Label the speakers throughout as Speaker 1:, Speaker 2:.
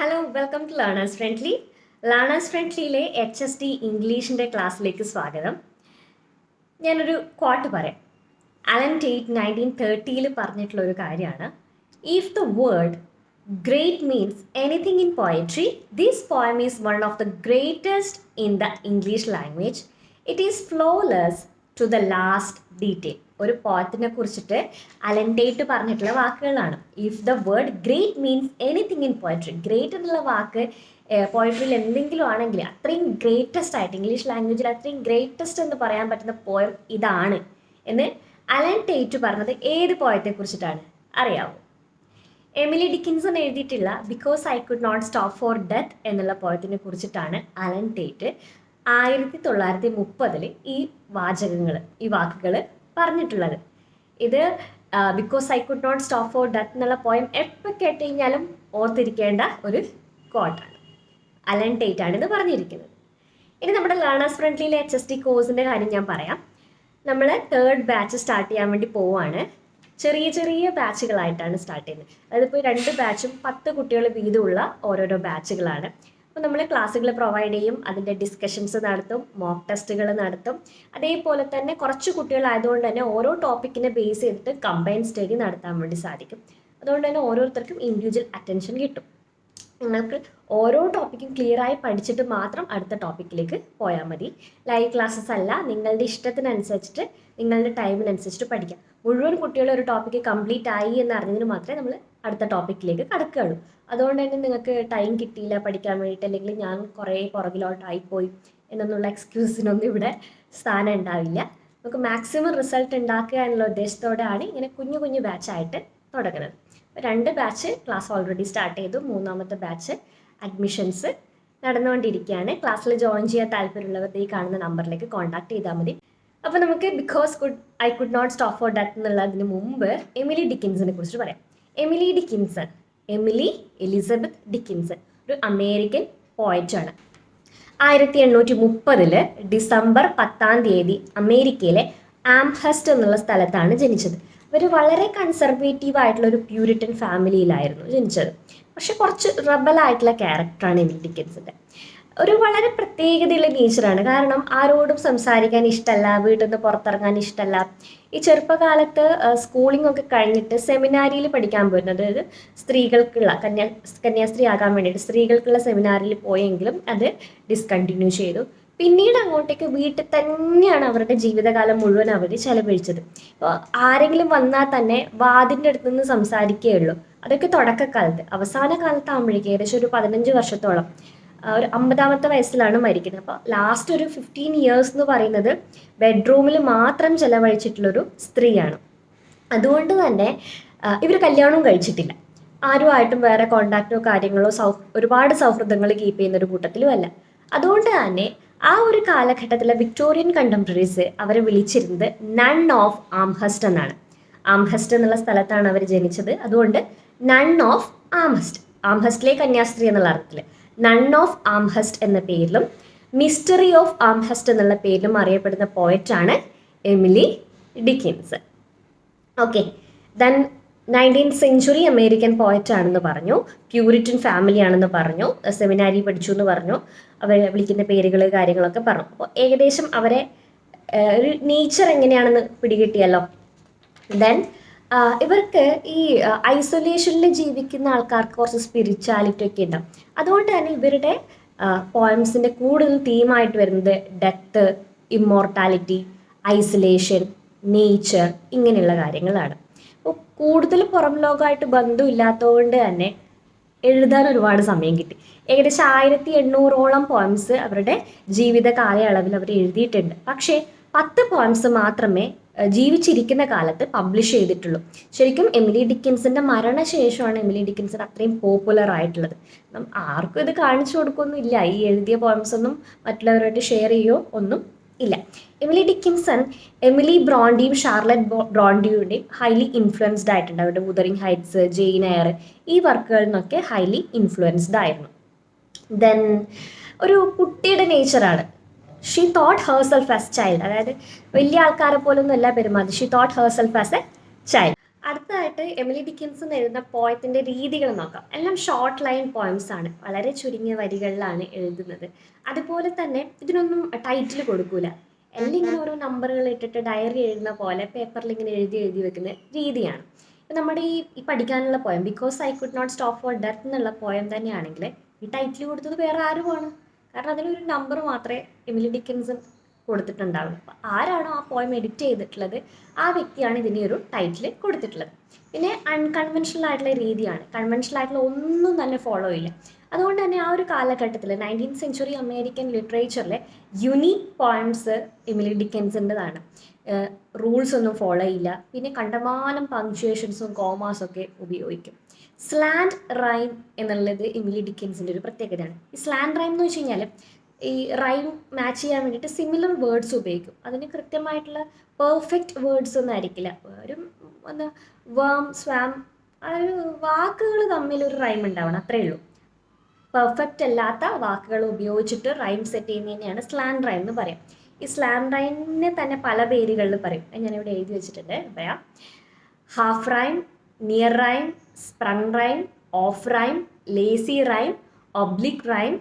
Speaker 1: Hello welcome to learners friendly. Learners ഫ്രണ്ട്ലിയിലെ HSD ഇംഗ്ലീഷിൻ്റെ ക്ലാസ്സിലേക്ക് സ്വാഗതം. ഞാനൊരു ക്വാട്ട് പറയാം. അലൻ ടേറ്റ് 1930 പറഞ്ഞിട്ടുള്ള ഒരു കാര്യമാണ്. If the word great means anything in poetry, this poem is one of the greatest in the English language. It is flawless to the last detail. ഒരു പോയത്തിനെ കുറിച്ചിട്ട് അലൻ ടേറ്റ് പറഞ്ഞിട്ടുള്ള വാക്കുകളാണ്. If the word great means anything in poetry, great എന്നുള്ള വാക്ക് പോയട്രിയിൽ എന്തെങ്കിലും ആണെങ്കിൽ അത്രയും ഗ്രേറ്റസ്റ്റ് ആയിട്ട് ഇംഗ്ലീഷ് ലാംഗ്വേജിൽ അത്രയും ഗ്രേറ്റസ്റ്റ് എന്ന് പറയാൻ പറ്റുന്ന പോയം ഇതാണ് എന്ന് അലൻ ടേറ്റ് പറഞ്ഞത് ഏത് പോയത്തെ കുറിച്ചിട്ടാണ് അറിയാവോ? എമിലി ഡിക്കിൻസൺ എഴുതിയിട്ടുള്ള because I could not stop for death എന്നുള്ള പോയത്തിനെ കുറിച്ചിട്ടാണ് അലൻ ടേറ്റ് 1930 ഈ വാക്കുകൾ പറഞ്ഞിട്ടുള്ളത്. ഇത് because I could not stop for death എന്നുള്ള പോയം എപ്പോൾ കേട്ട് കഴിഞ്ഞാലും ഓർത്തിരിക്കേണ്ട ഒരു കോട്ടാണ്. അലൻ ടേറ്റ് ആണ് ഇത് പറഞ്ഞിരിക്കുന്നത്. ഇനി നമ്മുടെ ലേണേഴ്സ് ഫ്രണ്ട്ലിയിലെ HSD കോഴ്സിൻ്റെ കാര്യം ഞാൻ പറയാം. നമ്മൾ 3rd ബാച്ച് സ്റ്റാർട്ട് ചെയ്യാൻ വേണ്ടി പോവുകയാണ്. ചെറിയ ചെറിയ ബാച്ചുകളായിട്ടാണ് സ്റ്റാർട്ട് ചെയ്യുന്നത്. അതായത് ഇപ്പോൾ 2 ബാച്ചും 10 കുട്ടികൾ വീതമുള്ള ഓരോരോ ബാച്ചുകളാണ്. അപ്പോൾ നമ്മൾ ക്ലാസ്സുകൾ പ്രൊവൈഡ് ചെയ്യും, അതിൻ്റെ ഡിസ്കഷൻസ് നടത്തും, മോക്ക് ടെസ്റ്റുകൾ നടത്തും. അതേപോലെ തന്നെ കുറച്ച് കുട്ടികളായതുകൊണ്ട് തന്നെ ഓരോ ടോപ്പിക്കിനെ ബേസ് ചെയ്തിട്ട് കമ്പൈൻ സ്റ്റഡി നടത്താൻ വേണ്ടി സാധിക്കും. അതുകൊണ്ട് തന്നെ ഓരോരുത്തർക്കും ഇൻഡിവിജ്വൽ അറ്റൻഷൻ കിട്ടും. നിങ്ങൾക്ക് ഓരോ ടോപ്പിക്കും ക്ലിയറായി പഠിച്ചിട്ട് മാത്രം അടുത്ത ടോപ്പിക്കിലേക്ക് പോയാൽ മതി. ലൈവ് ക്ലാസ്സസ് അല്ല, നിങ്ങളുടെ ഇഷ്ടത്തിനനുസരിച്ചിട്ട് നിങ്ങളുടെ ടൈമിനനുസരിച്ചിട്ട് പഠിക്കാം. മുഴുവൻ കുട്ടികളും ഒരു ടോപ്പിക്ക് കംപ്ലീറ്റ് ആയി എന്ന് അറിഞ്ഞതിന് മാത്രമേ നമ്മൾ അടുത്ത ടോപ്പിക്കിലേക്ക് കടക്കുകയുള്ളൂ. അതുകൊണ്ട് തന്നെ നിങ്ങൾക്ക് ടൈം കിട്ടിയില്ല പഠിക്കാൻ വേണ്ടിയിട്ട്, അല്ലെങ്കിൽ ഞാൻ കുറേ പുറകിലോട്ടായിപ്പോയി എന്നൊന്നുള്ള എക്സ്ക്യൂസിനൊന്നും ഇവിടെ സ്ഥാനം ഉണ്ടാവില്ല. നമുക്ക് മാക്സിമം റിസൾട്ട് ഉണ്ടാക്കുക എന്നുള്ള ഉദ്ദേശത്തോടെയാണ് ഇങ്ങനെ കുഞ്ഞു കുഞ്ഞു ബാച്ചായിട്ട് തുടങ്ങുന്നത്. 2 ബാച്ച് ക്ലാസ് ഓൾറെഡി സ്റ്റാർട്ട് ചെയ്തു. 3ാമത്തെ ബാച്ച് അഡ്മിഷൻസ് നടന്നുകൊണ്ടിരിക്കുകയാണ്. ക്ലാസ്സിൽ ജോയിൻ ചെയ്യാൻ താല്പര്യമുള്ളവർ ഈ കാണുന്ന നമ്പറിലേക്ക് കോൺടാക്ട് ചെയ്താൽ മതി. അപ്പോൾ നമുക്ക് because I could not stop for death എന്നുള്ളതിന് മുമ്പ് എമിലി ഡിക്കിൻസനെ കുറിച്ച് പറയാം. എമിലി എലിസബത്ത് ഡിക്കിൻസൺ ഒരു അമേരിക്കൻ പോയറ്റാണ്. 1830 ഡിസംബർ 10 അമേരിക്കയിലെ ആംഹെസ്റ്റ് എന്നുള്ള സ്ഥലത്താണ് ജനിച്ചത്. ഇവർ വളരെ കൺസർവേറ്റീവ് ആയിട്ടുള്ള ഒരു പ്യൂരിറ്റൻ ഫാമിലിയിലായിരുന്നു ജനിച്ചത്. പക്ഷെ കുറച്ച് റബലായിട്ടുള്ള ക്യാരക്ടറാണ് എമിലി ഡിക്കിൻസിൻ്റെ. ഒരു വളരെ പ്രത്യേകതയുള്ള നേച്ചറാണ്. കാരണം ആരോടും സംസാരിക്കാൻ ഇഷ്ടമല്ല, വീട്ടിൽ നിന്ന് പുറത്തിറങ്ങാൻ ഇഷ്ടമല്ല. ഈ ചെറുപ്പകാലത്ത് സ്കൂളിംഗ് ഒക്കെ കഴിഞ്ഞിട്ട് സെമിനാരിയിൽ പഠിക്കാൻ പോയിരുന്നു. അതായത് സ്ത്രീകൾക്കുള്ള കന്യാസ്ത്രീ ആകാൻ വേണ്ടിയിട്ട് സ്ത്രീകൾക്കുള്ള സെമിനാരിൽ പോയെങ്കിലും അത് ഡിസ്കണ്ടിന്യൂ ചെയ്തു. പിന്നീട് അങ്ങോട്ടേക്ക് വീട്ടിൽ തന്നെയാണ് അവരുടെ ജീവിതകാലം മുഴുവൻ അവർ ചെലവഴിച്ചത്. ഇപ്പോൾ ആരെങ്കിലും വന്നാൽ തന്നെ വാതിൻ്റെ അടുത്ത് നിന്ന് സംസാരിക്കുകയുള്ളൂ. അതൊക്കെ തുടക്കക്കാലത്ത്. അവസാന കാലത്താകുമ്പോഴേക്കും ഏകദേശം ഒരു 15 വർഷത്തോളം, ഒരു 50ാമത്തെ വയസ്സിലാണ് മരിക്കുന്നത്. അപ്പോൾ ലാസ്റ്റ് ഒരു 15 ഇയേഴ്സ് എന്ന് പറയുന്നത് ബെഡ്റൂമിൽ മാത്രം ചെലവഴിച്ചിട്ടുള്ളൊരു സ്ത്രീയാണ്. അതുകൊണ്ട് തന്നെ ഇവർ കല്യാണവും കഴിച്ചിട്ടില്ല. ആരുമായിട്ടും വേറെ കോണ്ടാക്റ്റോ കാര്യങ്ങളോ ഒരുപാട് സൗഹൃദങ്ങൾ കീപ്പ് ചെയ്യുന്ന ഒരു കൂട്ടത്തിലും അല്ല. അതുകൊണ്ട് തന്നെ ആ ഒരു കാലഘട്ടത്തിലെ വിക്ടോറിയൻ കണ്ടംപററീസ് അവരെ വിളിച്ചിരുന്നത് നൺ ഓഫ് ആംഹെസ്റ്റ് എന്നാണ്. ആംഹെസ്റ്റ് എന്നുള്ള സ്ഥലത്താണ് അവർ ജനിച്ചത്. അതുകൊണ്ട് നൺ ഓഫ് ആംഹെസ്റ്റ്, ആംഹെസ്റ്റിലെ കന്യാസ്ത്രീ എന്നുള്ള അർത്ഥത്തിൽ നൺ ഓഫ് ആംഹെസ്റ്റ് എന്ന പേരിലും മിസ്റ്ററി ഓഫ് ആംഹെസ്റ്റ് എന്നുള്ള പേരിലും അറിയപ്പെടുന്ന പോയറ്റാണ് Emily Dickinson. Okay, then 19th century American poet ആണെന്ന് പറഞ്ഞു, പ്യൂരിറ്റൻ ഫാമിലി ആണെന്ന് പറഞ്ഞു, സെമിനാരി പഠിച്ചു എന്ന് പറഞ്ഞു, അവരെ വിളിക്കുന്ന പേരുകൾ കാര്യങ്ങളൊക്കെ പറഞ്ഞു. അപ്പോൾ ഏകദേശം അവരെ ഒരു നേച്ചർ എങ്ങനെയാണെന്ന് പിടികിട്ടിയല്ലോ. ദെൻ ഇവർക്ക് ഈ ഐസൊലേഷനിൽ ജീവിക്കുന്ന ആൾക്കാർക്ക് കുറച്ച് സ്പിരിച്വാലിറ്റി ഒക്കെ ഉണ്ടാവും. അതുകൊണ്ട് തന്നെ ഇവരുടെ പോയംസിൻ്റെ കൂടുതൽ തീമായിട്ട് വരുന്നത് ഡെത്ത്, ഇമ്മോർട്ടാലിറ്റി, ഐസൊലേഷൻ, നേച്ചർ ഇങ്ങനെയുള്ള കാര്യങ്ങളാണ്. അപ്പോൾ കൂടുതൽ പുറം ലോകമായിട്ട് ബന്ധമില്ലാത്തതുകൊണ്ട് തന്നെ എഴുതാൻ ഒരുപാട് സമയം കിട്ടി. ഏകദേശം 1800ഓളം പോയംസ് അവരുടെ ജീവിത കാലയളവിൽ അവർ എഴുതിയിട്ടുണ്ട്. പക്ഷേ 10 പോയംസ് മാത്രമേ ജീവിച്ചിരിക്കുന്ന കാലത്ത് പബ്ലിഷ് ചെയ്തിട്ടുള്ളൂ. ശരിക്കും എമിലി ഡിക്കിൻസിൻ്റെ മരണശേഷമാണ് എമിലി ഡിക്കിൻസൺ അത്രയും പോപ്പുലർ ആയിട്ടുള്ളത്. ആർക്കും ഇത് കാണിച്ചു കൊടുക്കുകയൊന്നും ഇല്ല. ഈ എഴുതിയ പോയംസ് ഒന്നും മറ്റുള്ളവരായിട്ട് ഷെയർ ചെയ്യുകയോ ഒന്നും ഇല്ല. എമിലി ഡിക്കിൻസൺ എമിലി ബ്രോണ്ടിയും ഷാർലറ്റ് ബ്രോണ്ടിയുടെയും ഹൈലി ഇൻഫ്ലുവൻസ്ഡ് ആയിട്ടുണ്ട്. അവരുടെ വുതറിംഗ് ഹൈറ്റ്സ്, ജെയിൻ എയർ ഈ വർക്കുകളിൽ നിന്നൊക്കെ ഹൈലി ഇൻഫ്ലുവൻസ്ഡ് ആയിരുന്നു. ദെൻ ഒരു കുട്ടിയുടെ നേച്ചറാണ്. She thought herself as child. അതായത് വലിയ ആൾക്കാരെ പോലൊന്നും അല്ല പെരുമാറി. She thought herself as a child. അടുത്തതായിട്ട് എമിലി ഡിക്കിൻസൺ എഴുതുന്ന പോയത്തിൻ്റെ രീതികൾ നോക്കാം. എല്ലാം ഷോർട്ട് ലൈൻ പോയംസ് ആണ്, വളരെ ചുരുങ്ങിയ വരികളിലാണ് എഴുതുന്നത്. അതുപോലെ തന്നെ ഇതിനൊന്നും ടൈറ്റിൽ കൊടുക്കൂല, എല്ലാം ഇങ്ങനെ ഓരോ നമ്പറുകൾ ഇട്ടിട്ട് ഡയറി എഴുതുന്ന പോലെ പേപ്പറിൽ ഇങ്ങനെ എഴുതി എഴുതി വെക്കുന്ന രീതിയാണ്. ഇപ്പം നമ്മുടെ ഈ പഠിക്കാനുള്ള poem because I could not stop for death എന്നുള്ള പോയം തന്നെയാണെങ്കിൽ ഈ ടൈറ്റിൽ കൊടുത്തത് വേറെ ആരുമാണ്, കാരണം അതിനൊരു നമ്പർ മാത്രമേ എമിലി ഡിക്കിൻസൺ കൊടുത്തിട്ടുണ്ടാവുള്ളൂ. അപ്പോൾ ആരാണോ ആ പോയം എഡിറ്റ് ചെയ്തിട്ടുള്ളത് ആ വ്യക്തിയാണ് ഇതിന് ഒരു ടൈറ്റിൽ കൊടുത്തിട്ടുള്ളത്. പിന്നെ അൺകൺവെൻഷണൽ ആയിട്ടുള്ള രീതിയാണ്, കൺവെൻഷണൽ ആയിട്ടുള്ള ഒന്നും തന്നെ ഫോളോ ഇല്ല. അതുകൊണ്ട് തന്നെ ആ ഒരു കാലഘട്ടത്തിൽ 19th സെഞ്ച്വറി അമേരിക്കൻ ലിറ്ററേച്ചറിലെ യുണീക്ക് പോയംസ് എമിലി ഡിക്കൻസിൻ്റെതാണ്. റൂൾസ് ഒന്നും ഫോളോ ചെയ്യില്ല, പിന്നെ കണ്ടമാനം പങ്ക്ച്വേഷൻസും കോമാസും ഒക്കെ ഉപയോഗിക്കും. സ്ലാൻഡ് റൈം എന്നുള്ളത് എമിലി ഡിക്കൻസിൻ്റെ ഒരു പ്രത്യേകതയാണ്. ഈ സ്ലാൻഡ് റൈം എന്ന് വെച്ച് കഴിഞ്ഞാൽ ഈ റൈം മാച്ച് ചെയ്യാൻ വേണ്ടിയിട്ട് സിമിലർ വേർഡ്സ് ഉപയോഗിക്കും. അതിന് കൃത്യമായിട്ടുള്ള പെർഫെക്റ്റ് വേർഡ്സ് ഒന്നും ആയിരിക്കില്ല, ഒരു എന്താ വേം സ്വാം ആ ഒരു വാക്കുകൾ തമ്മിൽ ഒരു റൈം ഉണ്ടാവണം, അത്രയേ ഉള്ളൂ. പെർഫെക്റ്റ് അല്ലാത്ത വാക്കുകൾ ഉപയോഗിച്ചിട്ട് റൈം സെറ്റ് ചെയ്യുന്നതിനെയാണ് സ്ലാൻഡ് റൈം എന്ന് പറയാം. ഈ സ്ലാൻഡ് റൈമിനെ തന്നെ പല പേരുകളിൽ പറയും, ഞാനിവിടെ എഴുതി വെച്ചിട്ടുണ്ട്, പറയാം. Half rhyme, near rhyme, sprang rhyme, of rhyme, lazy rhyme, oblique rhyme,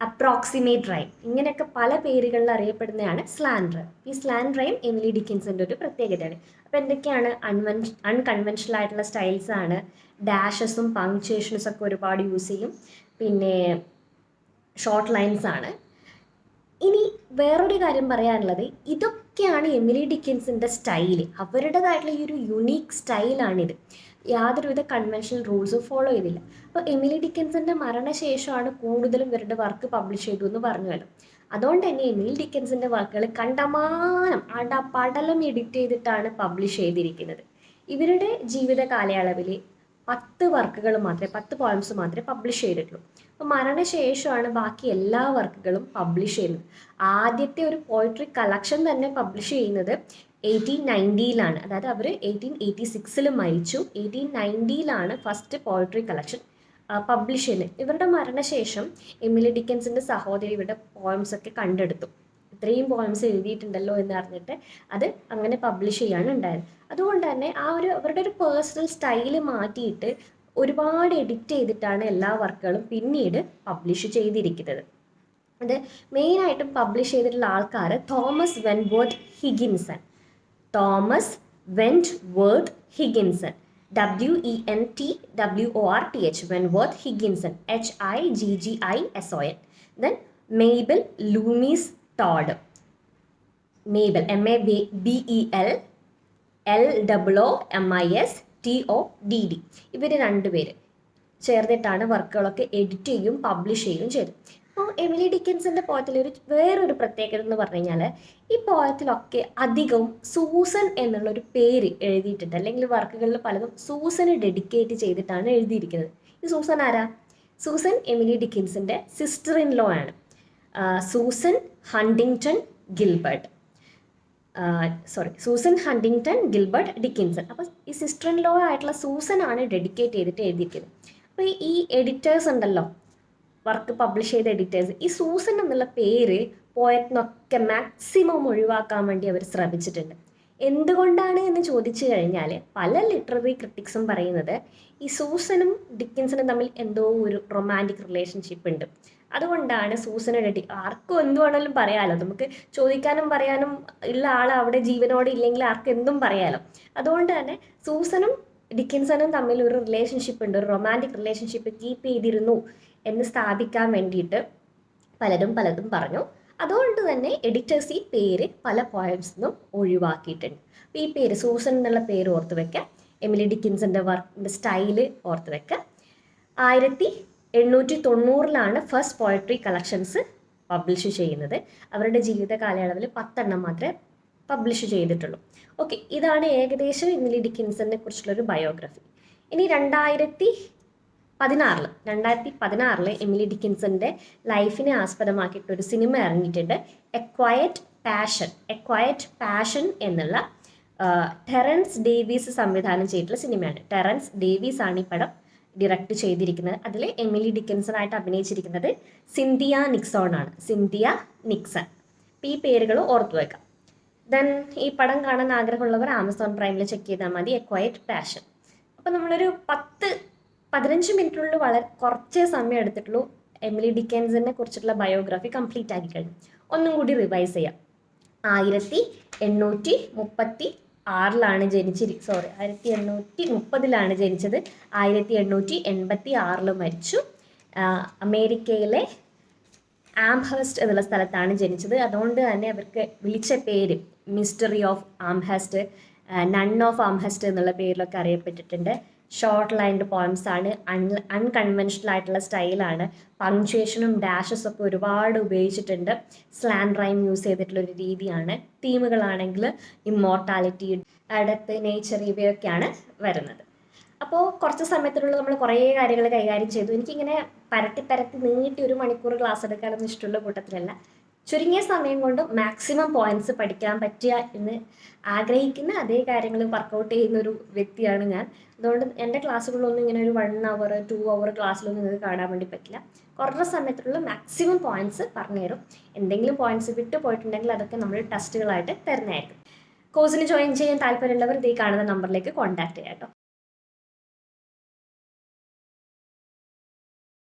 Speaker 1: approximate rhyme, ഇങ്ങനെയൊക്കെ പല പേരുകളിൽ അറിയപ്പെടുന്നതാണ് സ്ലാൻഡ് റൈം. ഈ സ്ലാൻഡ് റൈം എമിലി ഡിക്കിൻസിൻ്റെ ഒരു പ്രത്യേകതയാണ്. അപ്പോൾ എന്തൊക്കെയാണ് അൺകൺവെൻഷണൽ ആയിട്ടുള്ള സ്റ്റൈൽസ് ആണ്, ഡാഷസും പങ്ക്ച്വേഷൻസും ഒക്കെ ഒരുപാട് യൂസ് ചെയ്യും, പിന്നെ ഷോർട്ട് ലൈൻസ് ആണ്. ഇനി വേറൊരു കാര്യം പറയാനുള്ളത്, ഇതൊക്കെയാണ് എമിലി ഡിക്കിൻസിൻ്റെ സ്റ്റൈല്, അവരുടേതായിട്ടുള്ള ഈ ഒരു യുണീക്ക് സ്റ്റൈലാണിത്. യാതൊരുവിധ കൺവെൻഷണൽ റൂൾസും ഫോളോ ചെയ്തില്ല. അപ്പോൾ എമിലി ഡിക്കൻസിൻ്റെ മരണശേഷമാണ് കൂടുതലും ഇവരുടെ വർക്ക് പബ്ലിഷ് ചെയ്തു എന്ന് പറഞ്ഞല്ലോ. അതുകൊണ്ട് തന്നെ എമിലി ഡിക്കൻസിൻ്റെ വർക്കുകൾ കണ്ടമാനം പടലം എഡിറ്റ് ചെയ്തിട്ടാണ് പബ്ലിഷ് ചെയ്തിരിക്കുന്നത്. ഇവരുടെ ജീവിത കാലയളവിൽ 10 വർക്കുകൾ മാത്രമേ 10 പോയംസ് മാത്രമേ പബ്ലിഷ് ചെയ്തിട്ടുള്ളൂ. അപ്പോൾ മരണശേഷമാണ് ബാക്കി എല്ലാ വർക്കുകളും പബ്ലിഷ് ചെയ്യുന്നത്. ആദ്യത്തെ ഒരു പോയിട്രി കളക്ഷൻ തന്നെ പബ്ലിഷ് ചെയ്യുന്നത് 1890-ലാണ്. അതായത് അവർ 1886 മരിച്ചു, 1890-ലാണ് ഫസ്റ്റ് പോയട്രി കളക്ഷൻ പബ്ലിഷ് ചെയ്യുന്നത്. ഇവരുടെ മരണശേഷം എമിലി ഡിക്കൻസിൻ്റെ സഹോദരി ഇവരുടെ പോയംസ് ഒക്കെ കണ്ടെടുത്തു. ഇത്രയും പോയംസ് എഴുതിയിട്ടുണ്ടല്ലോ എന്ന് അറിഞ്ഞിട്ട് അത് അങ്ങനെ പബ്ലിഷ് ചെയ്യാണ് ഉണ്ടായത്. അതുകൊണ്ട് തന്നെ ആ ഒരു അവരുടെ ഒരു പേഴ്സണൽ സ്റ്റൈല് മാറ്റിയിട്ട് ഒരുപാട് എഡിറ്റ് ചെയ്തിട്ടാണ് എല്ലാ വർക്കുകളും പിന്നീട് പബ്ലിഷ് ചെയ്തിരിക്കുന്നത്. അത് മെയിനായിട്ടും പബ്ലിഷ് ചെയ്തിട്ടുള്ള ആൾക്കാർ Thomas Wentworth Higginson, Thomas Wentworth Higginson, WENTWORTH, Wentworth Higginson, HIGGISON. Then Mabel Loomis Todd, Mabel MABEL LOOMISTODD, ഇവർ രണ്ടുപേര് ചേർന്നിട്ടാണ് വർക്കുകളൊക്കെ എഡിറ്റ് ചെയ്യും പബ്ലിഷ് ചെയ്യുകയും ചെയ്തു. അപ്പോൾ എമിലി ഡിക്കൻസിൻ്റെ പോയത്തിലൊരു വേറൊരു പ്രത്യേകത എന്ന് പറഞ്ഞു കഴിഞ്ഞാൽ ഈ പോയത്തിലൊക്കെ അധികവും സൂസൻ എന്നുള്ളൊരു പേര് എഴുതിയിട്ടുണ്ട്, അല്ലെങ്കിൽ വർക്കുകളിൽ പലതും സൂസന് ഡെഡിക്കേറ്റ് ചെയ്തിട്ടാണ് എഴുതിയിരിക്കുന്നത്. ഈ സൂസൻ ആരാ? സൂസൻ എമിലി ഡിക്കൻസിൻ്റെ സിസ്റ്റർ ഇൻ ലോ ആണ്, Susan Huntington Gilbert, Susan Huntington Gilbert Dickinson. അപ്പോൾ ഈ സിസ്റ്റർ ഇൻ ലോ ആയിട്ടുള്ള സൂസൻ ആണ് ഡെഡിക്കേറ്റ് ചെയ്തിട്ട് എഴുതിയിരിക്കുന്നത്. അപ്പോൾ ഈ എഡിറ്റേഴ്സ് ഉണ്ടല്ലോ, വർക്ക് പബ്ലിഷ് ചെയ്ത എഡിറ്റേഴ്സ്, ഈ സൂസൻ എന്നുള്ള പേര് പോയറ്റിനൊക്കെ മാക്സിമം ഒഴിവാക്കാൻ വേണ്ടി അവർ ശ്രമിച്ചിട്ടുണ്ട്. എന്തുകൊണ്ടാണ് എന്ന് ചോദിച്ചു കഴിഞ്ഞാൽ പല ലിറ്റററി ക്രിറ്റിക്സും പറയുന്നത് ഈ സൂസനും ഡിക്കിൻസനും തമ്മിൽ എന്തോ ഒരു റൊമാൻറ്റിക് റിലേഷൻഷിപ്പ് ഉണ്ട്, അതുകൊണ്ടാണ് സൂസനെ ആർക്കും എന്ത് വേണമെങ്കിലും പറയാമല്ലോ, നമുക്ക് ചോദിക്കാനും പറയാനും ഉള്ള ആൾ അവിടെ ജീവനോടെ ഇല്ലെങ്കിൽ ആർക്കും എന്തും പറയാമല്ലോ. അതുകൊണ്ട് തന്നെ സൂസനും ഡിക്കിൻസണും തമ്മിൽ ഒരു റിലേഷൻഷിപ്പ് ഉണ്ട്, ഒരു റൊമാൻറ്റിക് റിലേഷൻഷിപ്പ് കീപ്പ് ചെയ്തിരുന്നു എന്ന് സ്ഥാപിക്കാൻ വേണ്ടിയിട്ട് പലതും പറഞ്ഞു. അതുകൊണ്ട് തന്നെ എഡിറ്റേഴ്സ് ഈ പേര് പല പോയംസിനും ഒഴിവാക്കിയിട്ടുണ്ട്. അപ്പോൾ ഈ പേര് സൂസൻ എന്നുള്ള പേര് ഓർത്ത് വെക്കുക, എമിലി ഡിക്കിൻസിൻ്റെ വർക്കിൻ്റെ സ്റ്റൈല് ഓർത്ത് വെക്കുക. 1890-ലാണ് ഫസ്റ്റ് പോയട്രി കളക്ഷൻസ് പബ്ലിഷ് ചെയ്യുന്നത്. അവരുടെ ജീവിത കാലയളവിൽ 10 എണ്ണം മാത്രമേ പബ്ലിഷ് ചെയ്തിട്ടുള്ളൂ. ഓക്കെ, ഇതാണ് ഏകദേശം എമിലി ഡിക്കിൻസനെ കുറിച്ചുള്ളൊരു ബയോഗ്രഫി. ഇനി 2016 എമിലി ഡിക്കിൻസന്റെ ലൈഫിനെ ആസ്പദമാക്കിയിട്ടൊരു സിനിമ ഇറങ്ങിയിട്ടുണ്ട്, എ ക്വയറ്റ് പാഷൻ എന്നുള്ള ടെറൻസ് ഡേവീസ് സംവിധാനം ചെയ്തിട്ടുള്ള സിനിമയാണ്. ടെറൻസ് ഡേവീസ് ആണ് ഈ പടം ഡയറക്റ്റ് ചെയ്തിരിക്കുന്നത്. അതിൽ എമിലി ഡിക്കിൻസൺ ആയിട്ട് അഭിനയിച്ചിരിക്കുന്നത് സിന്തിയ നിക്സൺ ആണ്. അപ്പോൾ ഈ പേരുകൾ ഓർത്തു വെക്കാം. ദെൻ ഈ പടം കാണാൻ ആഗ്രഹമുള്ളവർ ആമസോൺ പ്രൈമിൽ ചെക്ക് ചെയ്താൽ മതി, എ ക്വയറ്റ് പാഷൻ. അപ്പോൾ നമ്മളൊരു 15 മിനിറ്റിനുള്ളിൽ വളരെ കുറച്ചേ സമയം എടുത്തിട്ടുള്ളൂ എമിലി ഡിക്കൻസിനെ കുറിച്ചിട്ടുള്ള ബയോഗ്രാഫി കംപ്ലീറ്റ് ആക്കി കഴിഞ്ഞു. ഒന്നും കൂടി റിവൈസ് ചെയ്യാം. 1830 ജനിച്ചത്. 1886 മരിച്ചു. അമേരിക്കയിലെ ആംഹേസ്റ്റ് എന്നുള്ള സ്ഥലത്താണ് ജനിച്ചത്. അതുകൊണ്ട് തന്നെ അവർക്ക് വിളിച്ച പേര് മിസ്റ്ററി ഓഫ് ആംഹേസ്റ്റ്, നൺ ഓഫ് ആംഹേസ്റ്റ് എന്നുള്ള പേരിലൊക്കെ അറിയപ്പെട്ടിട്ടുണ്ട്. ഷോർട്ട് ലൈൻഡ് പോയിംസ് ആണ്, അൺകൺവെൻഷണൽ ആയിട്ടുള്ള സ്റ്റൈലാണ്, പങ്ക്ച്വേഷനും ഡാഷസ് ഒക്കെ ഒരുപാട് ഉപയോഗിച്ചിട്ടുണ്ട്. സ്ലാൻ റൈം യൂസ് ചെയ്തിട്ടുള്ള ഒരു രീതിയാണ്. തീമുകളാണെങ്കിൽ ഇമ്മോർട്ടാലിറ്റി, ഡെത്ത്, നേച്ചർ ഇവയൊക്കെയാണ് വരുന്നത്. അപ്പോൾ കുറച്ച് സമയത്തിനുള്ളിൽ നമ്മൾ കുറേ കാര്യങ്ങൾ കൈകാര്യം ചെയ്തു. എനിക്കിങ്ങനെ പരത്തി നീട്ടി 1 മണിക്കൂർ ക്ലാസ് എടുക്കാനൊന്നും ഇഷ്ടമുള്ള കൂട്ടത്തിലല്ല. ചുരുങ്ങിയ സമയം കൊണ്ട് മാക്സിമം പോയിന്റ്സ് പഠിക്കാൻ പറ്റുക എന്ന് ആഗ്രഹിക്കുന്ന അതേ കാര്യങ്ങൾ വർക്കൗട്ട് ചെയ്യുന്ന ഒരു വ്യക്തിയാണ് ഞാൻ. അതുകൊണ്ട് എൻ്റെ ക്ലാസ്സുകളിലൊന്നും ഇങ്ങനെ ഒരു 1 hour 2 hour ക്ലാസ്സിലൊന്നും നിങ്ങൾക്ക് കാണാൻ വേണ്ടി പറ്റില്ല. കുറഞ്ഞ സമയത്തുള്ള മാക്സിമം പോയിന്റ്സ് പറഞ്ഞു തരും. എന്തെങ്കിലും പോയിന്റ്സ് വിട്ടു പോയിട്ടുണ്ടെങ്കിൽ അതൊക്കെ നമ്മൾ ടെസ്റ്റുകളായിട്ട് തരുന്നതായിരിക്കും. കോഴ്സിന് ജോയിൻ ചെയ്യാൻ താല്പര്യമുള്ളവർ ഈ കാണുന്ന നമ്പറിലേക്ക് കോൺടാക്ട് ചെയ്യാം കേട്ടോ.